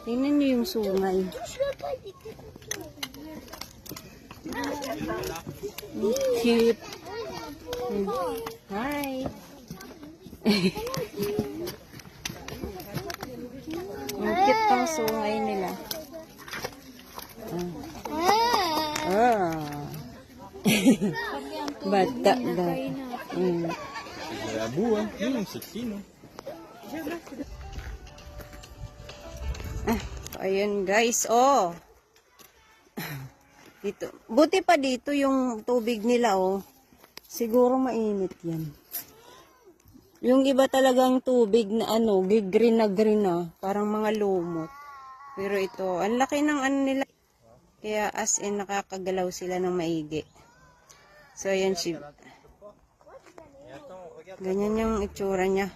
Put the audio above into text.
Tingnan niyo yung sungay. Cute. Hi. Yung cute ng sungay nila. Bata daw. Buwan, yun yung 16, no? Ayan guys, oh. Dito. Buti pa dito yung tubig nila, oh. Siguro mainit yan. Yung iba talagang tubig na ano, green na green na. Parang mga lumot. Pero ito, ang laki ng ano nila. Kaya as in nakakagalaw sila ng maigi. So ayan siya. Ganyan yung itsura niya.